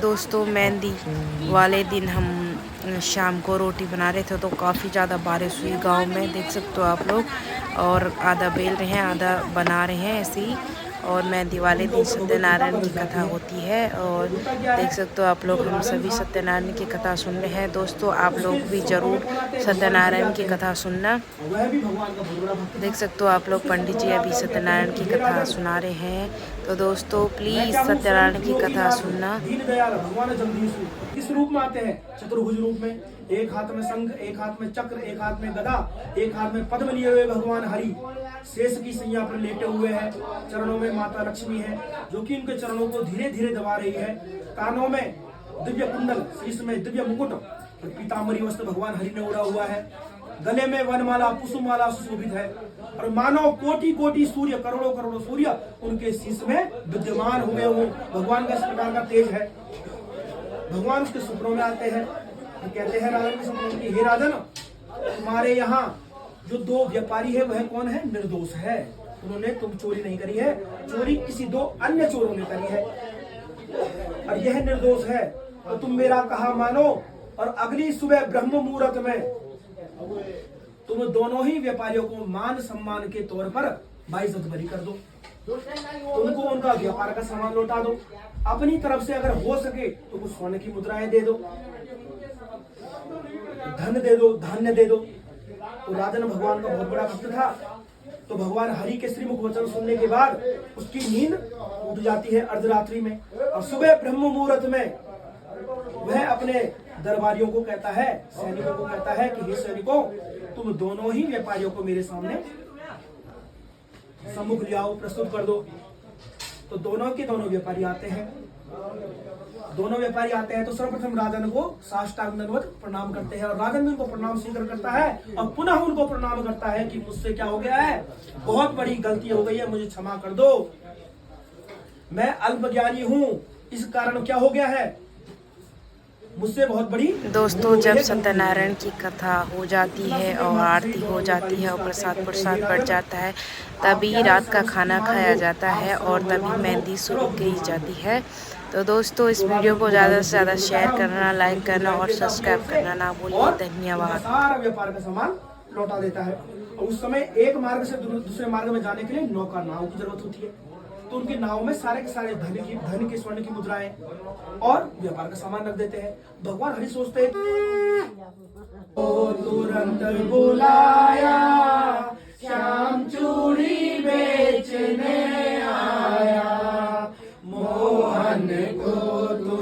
दोस्तों मेहंदी वाले दिन हम शाम को रोटी बना रहे थे तो काफ़ी ज़्यादा बारिश हुई गांव में, देख सकते हो आप लोग। और आधा बेल रहे हैं, आधा बना रहे हैं ऐसे ही। और मेहंदी वाले दिन सत्यनारायण की कथा होती है और देख सकते हो आप लोग, हम सभी सत्यनारायण की कथा सुन रहे हैं। दोस्तों आप लोग भी ज़रूर सत्यनारायण की कथा सुनना। देख सकते हो आप लोग, पंडित जी अभी सत्यनारायण की कथा सुना रहे हैं, तो दोस्तों प्लीज़ सत्यनारायण की कथा सुनना। दीनदयाल भगवान जगदीश किस रूप में आते हैं? चतुर्भुज रूप में, एक हाथ में शंख, एक हाथ में चक्र, एक हाथ में गदा, एक हाथ में पद्म लिए हुए भगवान हरि शेष की सैया पर लेटे हुए हैं। चरणों में माता लक्ष्मी है जो कि उनके चरणों को धीरे धीरे दबा रही है। कानों में दिव्य कुंडल, शीश में दिव्य मुकुट और पीताम्बरी वस्त्र भगवान हरि ने उड़ा हुआ है। गले में वनमाला पुष्पमाला सुशोभित है और मानो कोटि कोटि सूर्य, करोड़ों करोड़ों सूर्य उनके शीश में विद्यमान हुए हो। भगवान का इस प्रकार का तेज है। भगवान उसके सपनों में आते हैं, कहते हैं राजन के सपनों में, हे राजन तुम्हारे यहाँ जो दो व्यापारी है वह कौन है? निर्दोष है, उन्होंने तुम चोरी नहीं करी है, चोरी किसी दो अन्य चोरों ने करी है और यह निर्दोष है। तो तुम मेरा कहा मानो और अगली सुबह ब्रह्म मुहूर्त में तुम दोनों ही व्यापारियों को मान सम्मान के तौर पर बाइज्जत बरी कर दो, उनको उनका व्यापार का सामान लौटा दो। अपनी तरफ से अगर हो सके तो कुछ सोने की मुद्राएं दे दो, धन दे दो, धान्य दे दो। तो राजन भगवान का बहुत बड़ा भक्त था, तो भगवान हरि के श्रीमुख वचन सुनने के बाद उसकी नींद उठ जाती है अर्धरात्रि में और सुबह ब्रह्म मुहूर्त में वह अपने दरबारियों को कहता है, सैनिकों को कहता है कि हे सैनिकों, तुम दोनों ही व्यापारियों को मेरे सामने सम्मुख ले आओ, प्रस्तुत कर दो। तो दोनों के दोनों व्यापारी आते हैं। दोनों व्यापारी आते हैं तो सर्वप्रथम राजन को साष्टांग दंडवत प्रणाम करते हैं और राजन भी उनको प्रणाम स्वीकार करता है और पुनः उनको प्रणाम करता है कि मुझसे क्या हो गया है, बहुत बड़ी गलती हो गई है, मुझे क्षमा कर दो, मैं अल्पज्ञानी हूँ, इस कारण क्या हो गया है, मुझसे बहुत बड़ी। दोस्तों जब सत्यनारायण की कथा हो जाती है और आरती हो जाती है और प्रसाद बढ़ जाता है, तभी रात का खाना खाया जाता है और तभी मेहंदी शुरू की जाती है। तो दोस्तों इस वीडियो को ज़्यादा से ज़्यादा शेयर करना, लाइक करना और सब्सक्राइब करना ना भूलिए। धन्यवाद। सारा व्यापार का सामान लौटा देता है और उस समय एक मार्ग से दूसरे मार्ग में जाने के लिए नौका, नाव की जरूरत होती है। तो उनके नाव में सारे के सारे धन की स्वर्ण की मुद्राएं और व्यापार का सामान रख देते हैं। भगवान हरि सोचते हैं ओ तुरंत बुलाया, श्याम चूड़ी बेचने आया, मोहन को